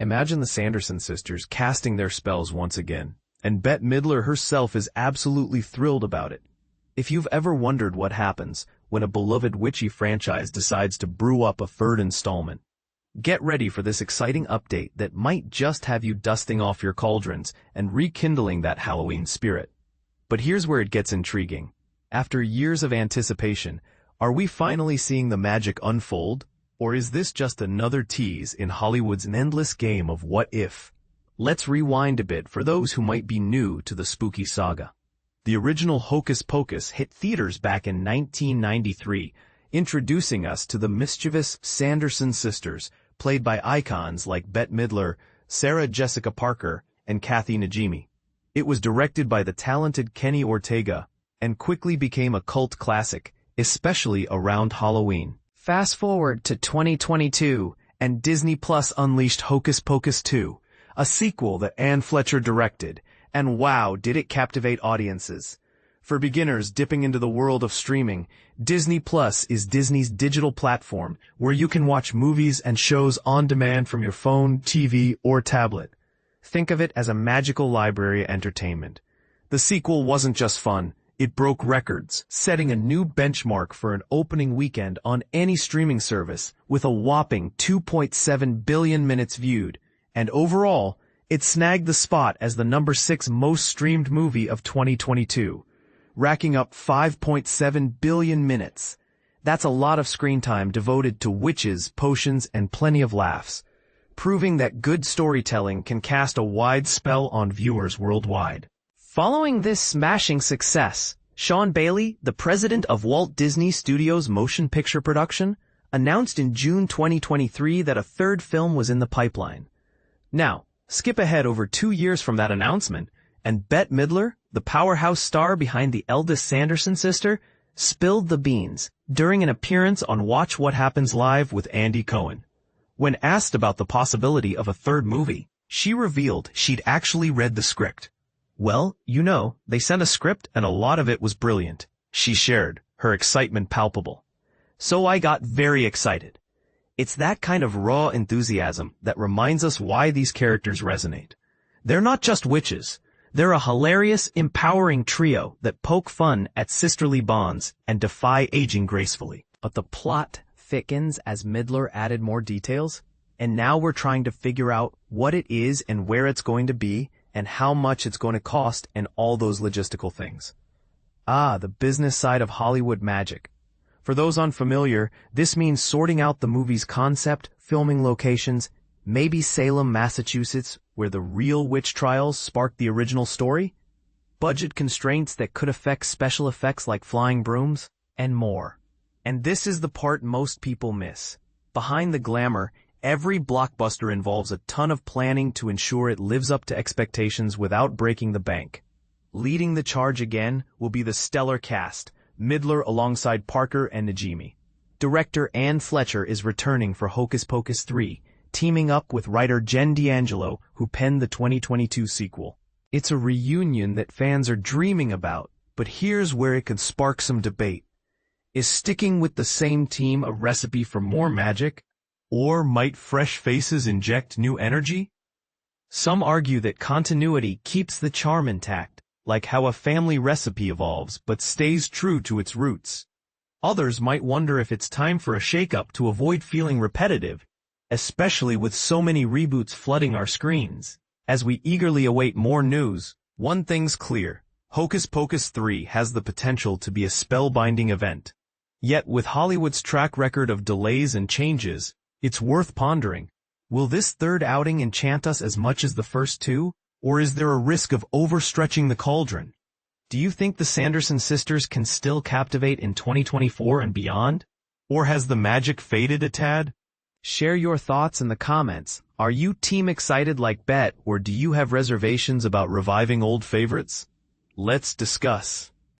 Imagine the Sanderson sisters casting their spells once again, and Bette Midler herself is absolutely thrilled about it. If you've ever wondered what happens when a beloved witchy franchise decides to brew up a third installment, get ready for this exciting update that might just have you dusting off your cauldrons and rekindling that Halloween spirit. But here's where it gets intriguing. After years of anticipation, are we finally seeing the magic unfold? Or is this just another tease in Hollywood's endless game of what if? Let's rewind a bit for those who might be new to the spooky saga. The original Hocus Pocus hit theaters back in 1993, introducing us to the mischievous Sanderson sisters, played by icons like Bette Midler, Sarah Jessica Parker, and Kathy Najimy. It was directed by the talented Kenny Ortega, and quickly became a cult classic, especially around Halloween. Fast forward to 2022, and Disney Plus unleashed Hocus Pocus 2, a sequel that Fletcher directed, and wow, did it captivate audiences. For beginners dipping into the world of streaming, Disney Plus is Disney's digital platform where you can watch movies and shows on demand from your phone, TV, or tablet. Think of it as a magical library of entertainment. The sequel wasn't just fun. It broke records, setting a new benchmark for an opening weekend on any streaming service with a whopping 2.7 billion minutes viewed, and overall, it snagged the spot as the number 6 most streamed movie of 2022, racking up 5.7 billion minutes. That's a lot of screen time devoted to witches, potions, and plenty of laughs, proving that good storytelling can cast a wide spell on viewers worldwide. Following this smashing success, Sean Bailey, the president of Walt Disney Studios Motion Picture Production, announced in June 2023 that a third film was in the pipeline. Now, skip ahead over 2 years from that announcement, and Bette Midler, the powerhouse star behind the eldest Sanderson sister, spilled the beans during an appearance on Watch What Happens Live with Andy Cohen. When asked about the possibility of a third movie, she revealed she'd actually read the script. Well, they sent a script and a lot of it was brilliant, she shared, her excitement palpable. So I got very excited. It's that kind of raw enthusiasm that reminds us why these characters resonate. They're not just witches. They're a hilarious, empowering trio that poke fun at sisterly bonds and defy aging gracefully. But the plot thickens as Midler added more details, and now we're trying to figure out what it is and where it's going to be, and how much it's going to cost, and all those logistical things. The business side of Hollywood magic. For those unfamiliar, this means sorting out the movie's concept, filming locations, maybe Salem, Massachusetts, where the real witch trials sparked the original story, budget constraints that could affect special effects like flying brooms, and more. And this is the part most people miss. Behind the glamour, every blockbuster involves a ton of planning to ensure it lives up to expectations without breaking the bank. Leading the charge again will be the stellar cast, Midler alongside Parker and Najimy. Director Fletcher is returning for Hocus Pocus 3, teaming up with writer Jen D'Angelo, who penned the 2022 sequel. It's a reunion that fans are dreaming about, but here's where it could spark some debate. Is sticking with the same team a recipe for more magic? Or might fresh faces inject new energy? Some argue that continuity keeps the charm intact, like how a family recipe evolves but stays true to its roots. Others might wonder if it's time for a shakeup to avoid feeling repetitive, especially with so many reboots flooding our screens. As we eagerly await more news, one thing's clear: Hocus Pocus 3 has the potential to be a spellbinding event. Yet with Hollywood's track record of delays and changes, it's worth pondering. Will this third outing enchant us as much as the first two, or is there a risk of overstretching the cauldron? Do you think the Sanderson sisters can still captivate in 2024 and beyond? Or has the magic faded a tad? Share your thoughts in the comments. Are you team excited like Bette, or do you have reservations about reviving old favorites? Let's discuss.